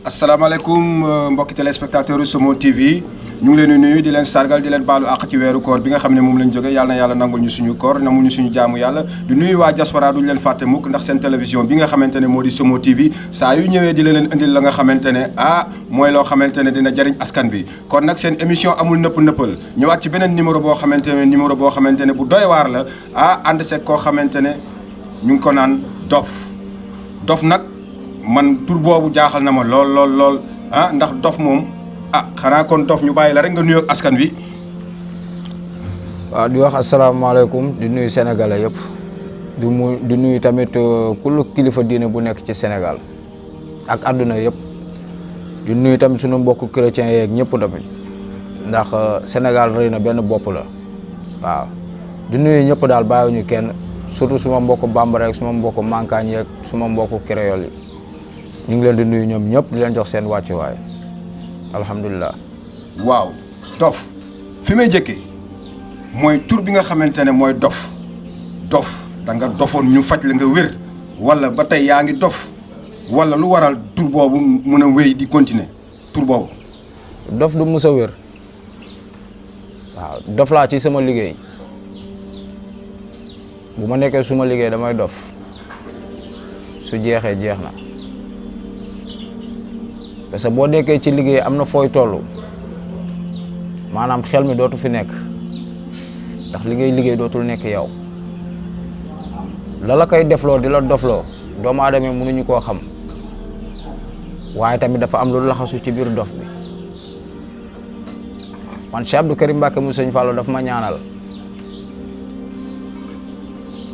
asalaamaaleykum mbokki téléspectateur Somo TV ñu ngi leen di nuyu di leen sargal di leen baalu àq ci weeru koor bi nga xam ne moom lañ jógee yàlla na yàlla nangul ñu suñu koor nangul ñu suñu jaamu yàlla di nuyu waa diaspora duñu leen fàtte mukk ndax seen télévision bi nga xamante ne moo di Somo TV saa yu ñëwee di leen indil la nga xamante ne mooy loo xamante ne dina jariñ askan bi kon nag seen émission amul nëppal ñëwaat ci beneen numéro boo xamante ne bu doy waar la ànd seeg koo xamante ne ñu ngi ko naan dof nag man tur boobu jaaxal na ma lool ndax dof moom xanaa kon dof ñu bàyyi la rek nga nuyoog askan wi. waaw di wax asalaamaaleykum di nuyu sénégalais yëpp di nuyu tamit kullu kilifa diine bu nekk ci Sénégal ak àdduna yëpp di nuyu tamit sunu mbokku chrétiens yeeg ñëpp tamit ndax Sénégal rëy na benn bopp la waaw di nuyu ñëpp daal bàyyiwuñu kenn surtout suma mbokku bambara ak suma mbokku mankaañ yeeg suma mbokku créole yi ñu ngi leen di nuyu ñoom ñëpp di leen jox seen wàccuwaay alhamdulilah. waaw dof fi may jëkkee mooy tur bi nga xamante ne mooy dof da nga dofoon ñu faj la nga wér wala ba tey yaa ngi dof wala lu waral tur boobu mun a wéy di continuer tur boobu. dof du mus a wér waaw dof laa ci sama liggéey bu ma nekkee suma liggéey damay dof su jeexee jeex na. parce que boo nekkee ci liggéey am na fooy toll maanaam xel mi dootu fi nekk ndax li ngay liggéey dootul nekk yow la koy defloo di la dofloo doomu aadama yi mënuñu koo xam waaye tamit dafa am lu laxasu ci biir dof bi man Cheikh Abdou Karim Mbacké mu Sëñ Fallou dafa ma ñaanal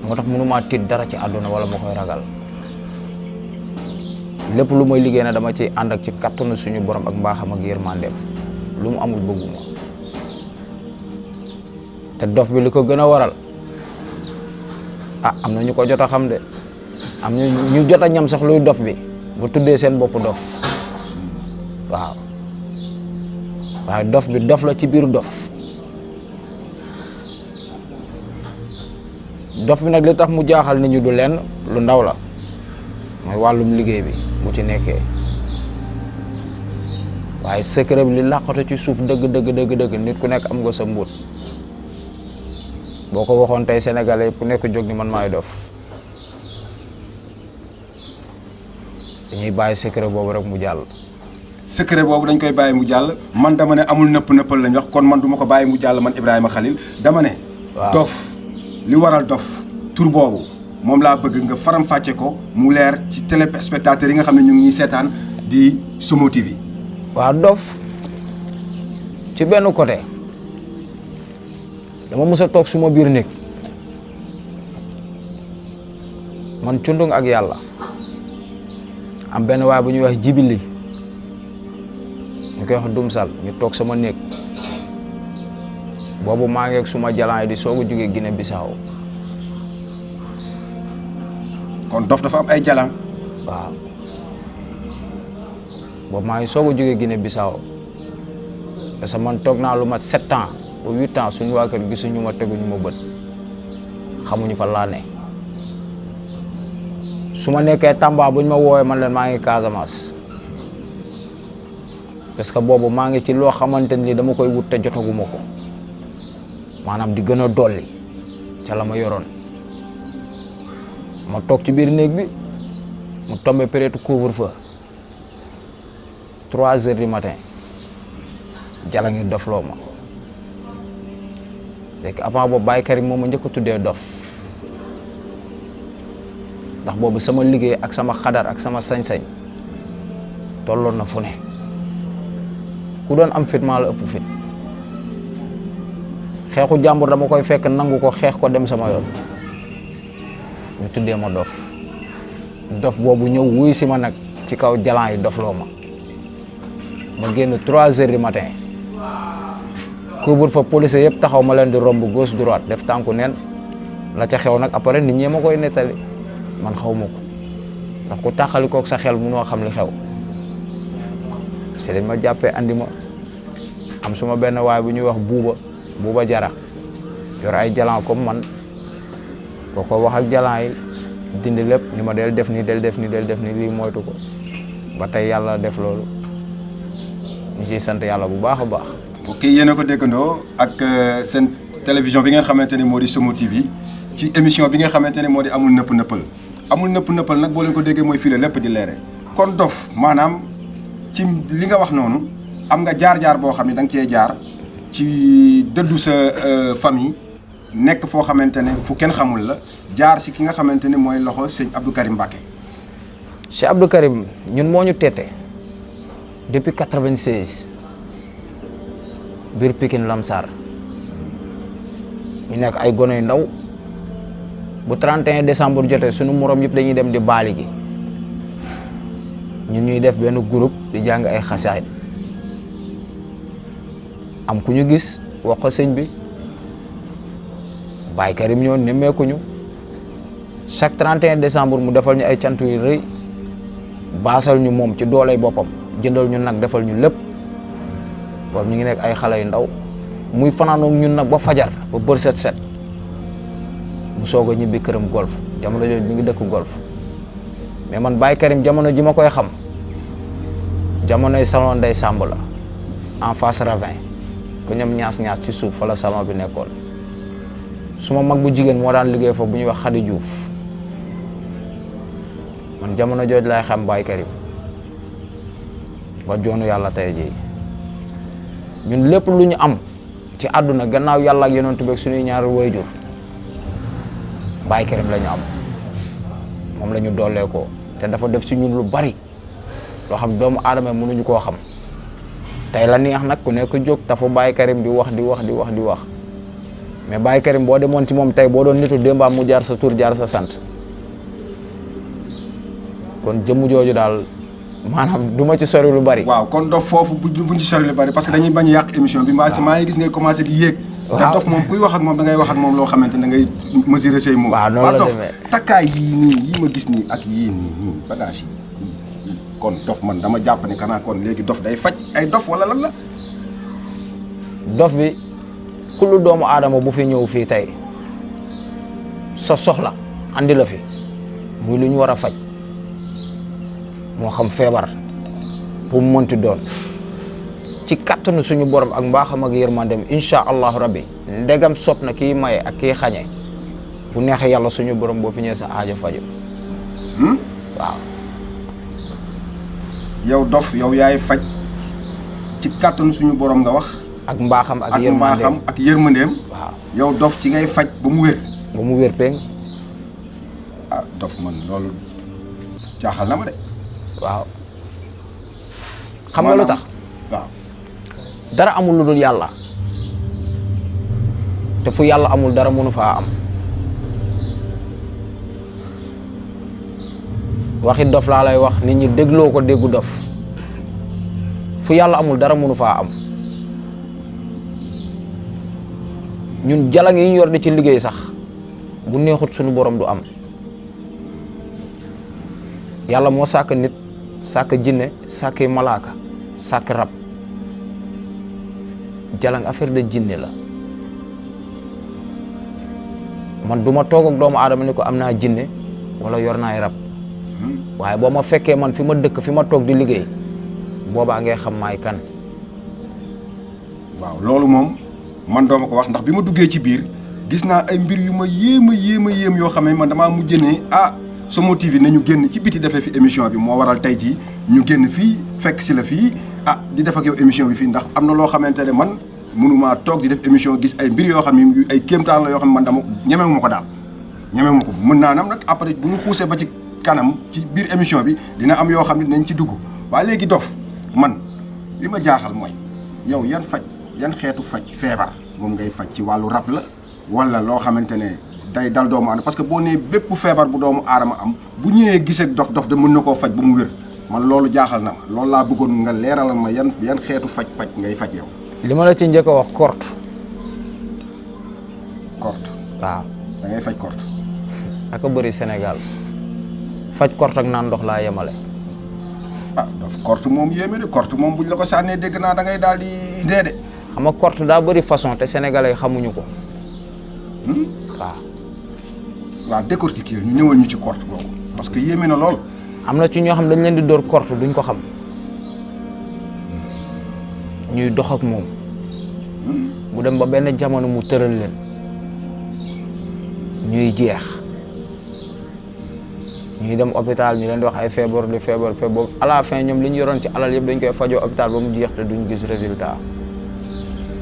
moo tax mënumaa tiit dara ci àdduna wala ma koy ragal lépp lu may liggéey na dama ci ànd ak ci kattanu suñu borom ak mbaaxam ak yërmandeem lu mu amul bëgguma te dof bi li ko gën a waral am na ñu ko jot a xam de am na ñu jot a ñam sax luy dof bi bu tuddee seen bopp dof waaw waaye dof bi dof la ci biir dof bi nag li tax mu jaaxal nit ñu du lenn lu ndaw la mooy wàllum liggéey bi bu ci nekkee waaye secret bi li làqatu ci suuf dëgg nit ku nekk am nga sa mbuut boo ko waxoon tey sénégalais ku nekk jóg ni man maay dof dañuy bàyyi secret boobu rek mu jàll. secret boobu dañ koy bàyyi mu jàll man dama ne amul nëppal lañ wax kon man du ma ko bàyyi mu jàll man Ibrahima Khalil dama ne. waaw dof li waral dof tur boobu. moom laa bëgg nga faram-fàcce ko mu leer ci téléspectateurs yi nga xam ne ñu ngi ñuy seetaan di Somo TV. waaw dof ci benn côté dama mës a toog suma biir néeg man cundung ak yàlla am benn waay bu ñuy wax jibili ñu koy wax dumsal ñu toog sama néeg boobu maa ngi ak suma jalan yi di soog a jóge Guinée Bissau kon dof dafa am ay jalan. waaw boobu maa ngi soog a jógee Guinée Bissau parce que man toog naa lu mat 7 ans ba 8 ans suñu waa kër gisuñu ma teguñu ma bët xamuñu fa laa ne su ma nekkee Tamba buñ ma woowee man leen maa ngi Casamance parce que boobu maa ngi ci loo xamante ni dama koy wut te jotaguma ko maanaam di gën a dolli ca la ma yoroon. ma toog ci biir néeg bi mu tombé période couvre-feu 3 heures du matin jala ngi dofloo ma léegi avant boobu Baye Karim moom ma njëkk a tuddee dof ndax boobu sama liggéey ak sama xadar ak sama sañ-sañ tolloon na fu ne ku doon am fit maa la ëpp fit xeexu jàmbur dama koy fekk nangu ko xeex ko dem sama yoon ñu tuddee ma dof boobu ñëw wuy si ma nag ci kaw jalan yi dofloo ma génn 3 heures du matin couvre-feu police yëpp taxaw ma leen di romb gauche droite def tànku neen la ca xew nag après nit ñee ma koy nettali man xaw ma ko ndax ku tàqali kook sa xel munoo xam li xew c'est dañ ma jàppee andi ma am suma benn waay bu ñuy wax buuba jara yor ay jalan comme man boo ko wax ak jalan yi dindi lépp ni ma del def nii lii moytu ko ba tey yàlla def loolu ñu ciy sant yàlla bu baax a baax. ok yéen a ko déggandoo ak seen télévision bi ngeen xamante ne moo di Somo TV ci émission bi nga xamante ne moo di amul nëpp nëppal nag boo leen ko déggee mooy fii la lépp di leere kon dof maanaam ci li nga wax noonu am nga jaar-jaar boo xam ne da nga cee jaar ci dëddu sa famille nekk foo xamante ne fu kenn xamul la jaar si ki nga xamante ne mooy loxo sëñ Abdou Karim Mbacké. Cheikh Abdou Karim ñun moo ñu teete depuis 96 biir Pikine Lamsar ñu nekk ay gone yu ndaw bu 31 décembre jotee sunu morom yëpp dañuy dem di baali gi ñun ñuy def benn groupe di jàng ay xasaayid am ku ñu gis wax ko sëñ bi Baye Karim ñoo nemmeekuñu chaque 31 décembre mu defal ñu ay cant yu rëy baasal ñu moom ci dooley boppam jëndal ñu nag defal ñu lépp boobu ñu ngi nekk ay xale yu ndaw muy fanaanoog ñun nag ba fajar ba bër set mu soog a ñibbi këram golf jamono jooju mi ngi dëkk golf mais man Baye Karim jamono ji ma koy xam jamonoy salon Ndey Samb la en face ravin ko ñoom ñaas ci suuf fa la salon bi nekkoon suma mag bu jigéen moo daan liggéey foofu bu ñuy wax Khady Diouf man jamono jooju lay xam Baye Karim ba joonu yàlla tey jii ñun lépp lu ñu am ci àdduna gannaaw yàlla ak yonent bi ak suñuy ñaari waajur Baye Karim la ñu am moom la ñu doolee ko te dafa def ci ñun lu bari loo xam doomu aadama mënuñu koo xam tey la neex nag ku nekk jóg tafu Baye Karim di wax mais Baye Karim boo demoon ci moom tey boo doon nitu démbaam mu jaar sa tur jaar sa sant kon jëmm jooju daal maanaam du ma ci sori lu bari. waaw kon dof foofu buñ ci sori lu bari parce que dañuy bañ a yàq émission bi. maa ngi gis ngay commencé di yéeg. waaw te dof moom kuy wax ak moom da ngay wax ak moom loo xamante ne da ngay mesurer say mots. waaw noonu la demee takkaay yii ma gis nii ak yii nii bagage yi kon dof man dama jàpp ne kanaa kon léegi dof day faj ay dof wala lan la. dof bi kullu doomu aadama bu fi ñëw fii tey sa soxla andi la fi muy lu ñu war a faj moo xam feebar bu mu mënti doon ci kattanu suñu borom ak mbaaxam ak yërmandem incha allahu rabbi ndegam sopp na kii maye ak kii xañe bu neexee yàlla suñu borom boo fi ñëwee sa aajo faju waaw. yow dof yow yaay faj ci kattanu suñu borom nga wax. ak mbaaxam ak yërmandeem waaw yow dof ci ngay faj ba mu wér. ba mu wér peng. ah dof man loolu jaaxal na ma de. waaw xam nga lu tax. waaw dara amul lu dul yàlla te fu yàlla amul dara mënu faa am waxi dof laa lay wax nit ñi dégloo ko déggu dof fu yàlla amul dara mënu faa am ñun jalang yi ñu yor di ci liggéey sax bu neexut suñu borom du am yàlla moo sàkk nit sàkk jinne sàkk malaaka sàkk rab jalang affaire de jinne la man du ma toog ak doomu aadama ni ko am naa jinne wala yor naay rab waaye boo ma fekkee man fi ma dëkk fi ma toog di liggéey boobaa ngay xam maay kan. waaw loolu moom man dooma ko wax ndax bi ma duggee ci biir gis naa ay mbir yu ma yéem yoo xam ne man damaa mujj ne Somo TV nañu génn ci biti defee fi émission bi moo waral tey jii ñu génn fii fekk si la fii di def ak yow émission bi fii ndax am na loo xamante ne man mënumaa toog di def émission gis ay mbir yoo xam ne ay kéemtaan la yoo xam ne man dama ñemewu ma ko daal ñemewu ma ko mën naa nam nag après bu ñu xuusee ba ci kanam ci biir émission bi dina am yoo xam ne dinañ ci dugg waaye léegi dof man li ma jaaxal mooy yow yan xeetu faj feebar moom ngay faj ci wàllu rab la wala loo xamante ne day dal doomu aadama parce que boo nee bépp feebar bu doomu aadama am bu ñëwee gisee dof de mën na koo faj ba mu wér man loolu jaaxal na ma loolu laa bëggoon nga leeralal ma yan xeetu faj ngay faj yow. li ma la ci njëkk a wax korte. waaw. da ngay faj korte. aka bëri Sénégal faj korte ak naan ndox laa yemale. dof korte moom yéeme de korte moom buñ la ko sànnee dégg naa da ngay daal di dee de. xam nga korte daa bëri façon te sénégalais xamuñu ko. waaw. waaw décortiquer ñu ñëwal ñu ci korte googu parce que yéeme na lool am na ci ñoo xam dañ leen di door korte duñ ko xam ñuy dox ak moom mu dem ba benn jamono mu tëral leen ñuy jeex ñuy dem hôpital ñu leen di wax ay feebar à la fin ñoom li ñu yoroon ci alal yëpp dañ koy fajoo hôpital ba mu jeex te duñ gis résultat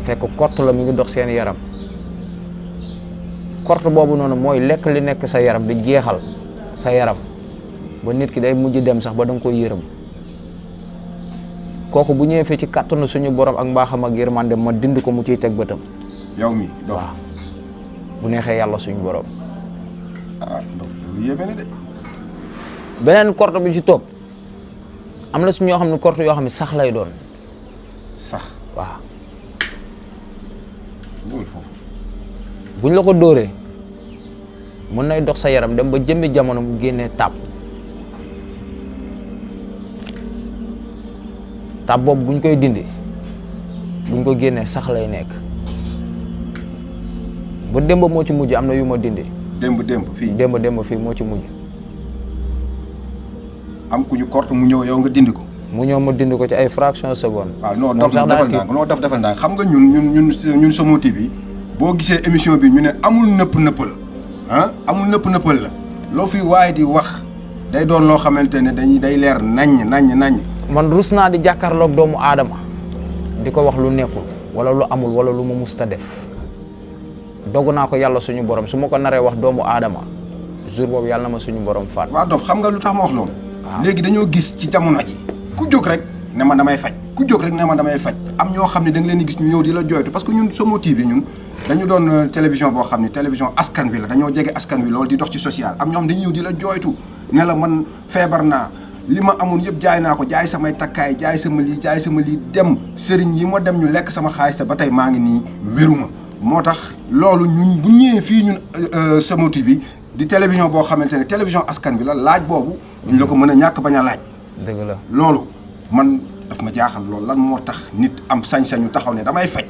fekk korte la mi ngi dox seen yaram korte boobu noonu mooy lekk li nekk sa yaram di jeexal sa yaram ba nit ki day mujj dem sax ba da nga koy yërëm kooku bu ñëwee fii ci kàttanu suñu borom ak mbaaxam ak yërmande ma dindi ko mu ciy teg bëtam. yow mi waaw bu neexee yàlla suñu borom. ah donc lu yéeme na de. beneen korte bi ci topp am na su ñoo xam ne korte yoo xam ne sax lay doon. sax waaw. ñëwul foofu. buñ la ko dóoree mën nay dox sa yaram dem ba jëmmi jamono mu génnee tàpp tàpp boobu buñ koy dindi buñ ko génnee sax lay nekk ba démb moo ci mujj am na yu ma dindi. démb fii démb fii moo ci mujj. am ku ñu korte mu ñëw yow nga dindi ko. mu ñëw ma dindi ko ci ay fraction seconde. waaw non defal ndànk xam nga ñun Somo TV boo gisee émission bi ñu ne amul nëppal amul nëppal la loo fi waaye di wax day doon loo xamante ne day leer naññ. man rus naa di jàkkaarloog doomu aadama di ko wax lu nekkul wala lu amul wala lu mu musta def dogu naa ko yàlla suñu borom su ma ko naree wax doomu aadama jour boobu yàlla na ma suñu borom faat. waaw Dof xam nga lu tax ma wax loolu. waaw léegi dañoo gis ci jamono ji ku jóg rek ne ma damay faj am ñoo xam ne da nga leen di gis ñu ñëw di la jooytu parce que ñun Somo TV ñun dañu doon télévision boo xam ne télévision askan bi la dañoo jege askan wi loolu di dox ci social am ñoo xam dañuy ñëw di la jooytu ne la man feebar naa li ma amoon yëpp jaay naa ko jaay samay takkaay jaay sama lii dem sëriñ yi ma dem ñu lekk sama xaalis te ba tey maa ngi nii wéruma moo tax loolu ñun bu ñëwee fii ñun Somo TV di télévision boo xamante ne télévision askan bi la laaj boobu ñu la ko mën a ñàkk bañ a laaj. dëgg la loolu man daf ma jaaxal loolu lan moo tax nit am sañ-sañu taxaw ne damay faj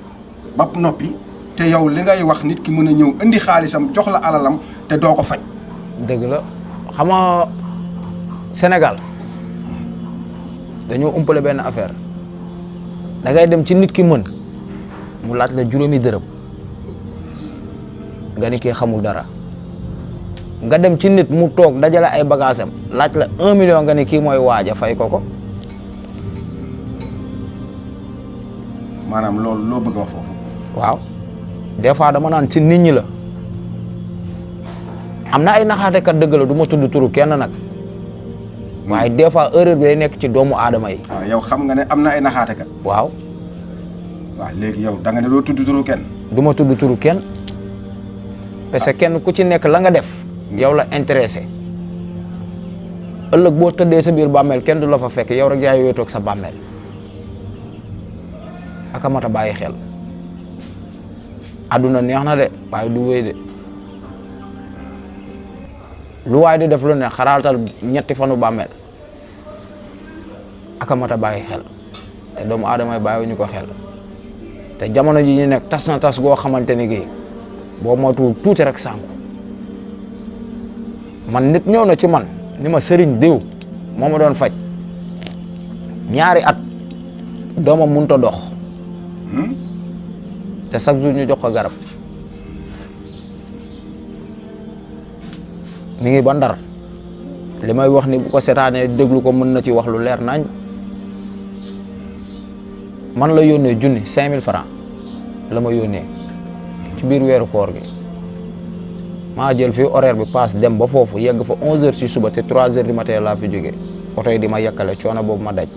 ba noppi te yow li ngay wax nit ki mën a ñëw indi xaalisam jox la alalam te doo ko faj. dëgg la xam nga Sénégal dañoo umpale benn affaire da ngay dem ci nit ki mën mu laaj la juróomi dërëm nga ni kii xamul dara nga dem ci nit mu toog dajale ay bagages am laaj la 1 million nga ni kii mooy waaja fay ko. maanaam loolu loo bëgg a wax foofu. waaw des fois dama naan ci nit ñi la am na ay naxaatekat dëgg la du ma tudd turu kenn nag waaye des fois erreur bi day nekk ci doomu aadama yi. waaw yow xam nga ne am na ay naxaatekat. waaw. waaw léegi yow da nga ne doo tudd turu kenn. du ma tudd turu kenn parce que kenn ku ci nekk la nga def. yow la intéressé ëllëg boo tëddee sa biir bàmmeel kenn du la fa fekk yow rek yaay wéetoog sa bàmmeel aka mat a bàyyi xel àdduna neex na de waaye du wéy de lu waay di def lu ne xaraatal ñetti fanu bàmmeel aka mat a bàyyi xel te doomu aadama yi bàyyiwuñu ko xel te jamono ji ñu nekk tas na tas goo xamante ni gi boo moytuwul tuuti rek sànku man nit ñëw na ci man ni ma sëriñ diw moo ma doon faj ñaari at doomam mënut a dox te chaque jour ñu jox ko garab mi ngi ba Ndar li may wax ni bu ko seetaanee déglu ko mën na ci wax lu leer nañ man la yónnee junni 5000 francs la ma yónnee ci biir weeru koor gi maa jël fii horaire bi paas dem ba foofu yegg fa 11h ci suba te 3h du matin laa fi jógee oto yi di ma yekkale coono boobu ma daj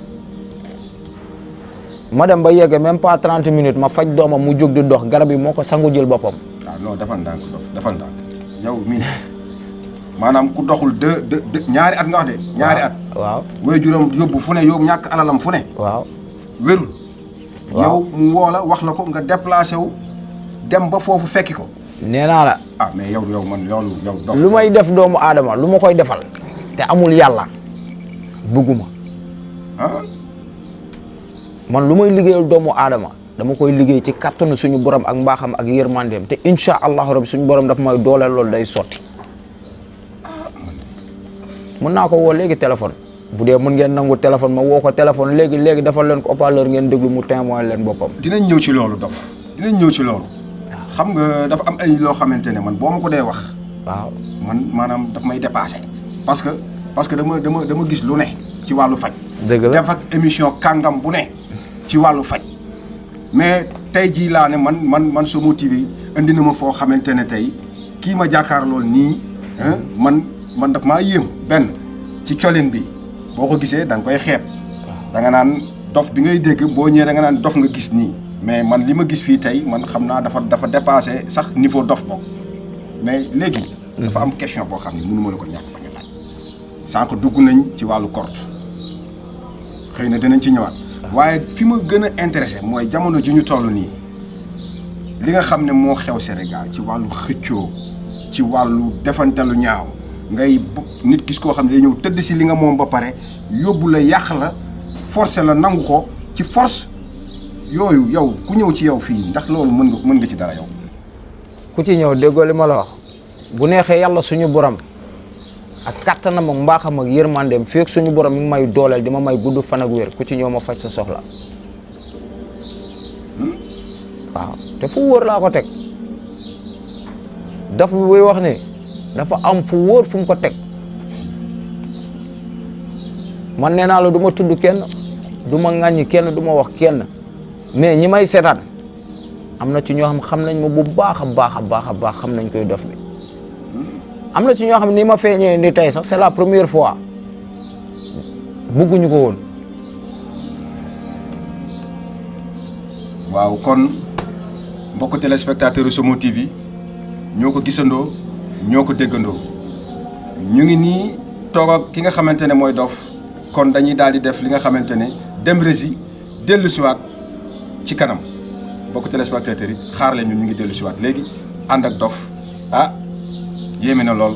ma dem ba yegg même pas 30 minutes ma faj doomam mu jóg di dox garab yi moo ko sangu jël boppam. waaw non defal ndànk yow mii maanaam ku doxul ñaari at nga wax de. ñaari at waaw waajuram yóbbu fu ne yóbbu ñàkk alalam fu ne. waaw wérul. waaw yow mu woo la wax la ko nga déplacé wu dem ba foofu fekki ko. nee naa la. ah mais yow man loolu yow. dof lu may def doomu aadama lu ma koy defal te amul yàlla bëgguma ah. man lu may liggéeyal doomu aadama dama koy liggéey ci kattanu suñu borom ak mbaaxam ak yërmandeem te incha allahu rabbi suñu borom daf may dooleel loolu day sotti. mën naa ko woo léegi téléphone bu dee mën ngeen nangu téléphone ma woo ko téléphone léegi defal leen ko haut-parleur ngeen déglu mu témoin leen boppam. dinañ ñëw ci loolu Dof dinañ ñëw ci loolu. xam nga dafa am ay loo xamante ne man boo ma ko dee wax. waaw man maanaam daf may dépassé. parce que dama gis lu ne ci wàllu faj. dëgg la def ak émission kàngam bu ne ci wàllu faj mais tey jii laa ne man Somo TV indi na ma foo xamante ne tey kii ma jàkkaar lool nii man daf maa yéem benn ci colin bi boo ko gisee da nga koy xeeb da nga naan dof bi ngay dégg boo ñëwee da nga naan dof nga gis nii mais man li ma gis fii tey man xam naa dafa dépassé sax niveau dof boobu mais léegi. dafa am question boo xam ne mënu ma la ko ñàkk bañ a laaj sànq dugg nañ ci wàllu korte xëy na dinañ ci ñëwaat. waaye fi ma gën a intéressé mooy jamono ju ñu toll nii li nga xam ne moo xew Sénégal ci wàllu xëccoo ci wàllu defantelu ñaaw ngay nit gis koo xam ne day ñëw tëdd si li nga moom ba pare yóbbu la yàq la forcé la nangu ko ci force yooyu yow ku ñëw ci yow fii ndax loolu mën nga ci dara yow. ku ci ñëw déggoo li ma la wax bu neexee yàlla suñu borom ak kattanam ak mbaaxam ak yërmandeem fii ak suñu borom mi ngi may dooleel di ma may gudd fan ak wér ku ci ñëw ma faj sa soxla waaw te fu wóor laa ko teg daf bi buy wax ne dafa am fu wóor fu mu ko teg man nee naa la du ma tudd kenn du ma ŋàññi kenn du ma wax kenn mais ñi may seetaan am na ci ñoo xam nañ ma bu baax a baax xam nañ koy dof bi am na ci ñoo xam ni ma feeñee ni tey sax c'est la première fois bëgguñu ko woon. waaw kon mbokk téléspectateur Somo TV ñoo ko gisandoo ñoo ko déggandoo ñu ngi nii toog ak ki nga xamante ne mooy dof kon dañuy daal di def li nga xamante ne dem rési dellu siwaat ci kanam mbokk téléspectateur yi xaar leen ñu ngi dellu siwaat léegi ànd ak dof yéeme na lool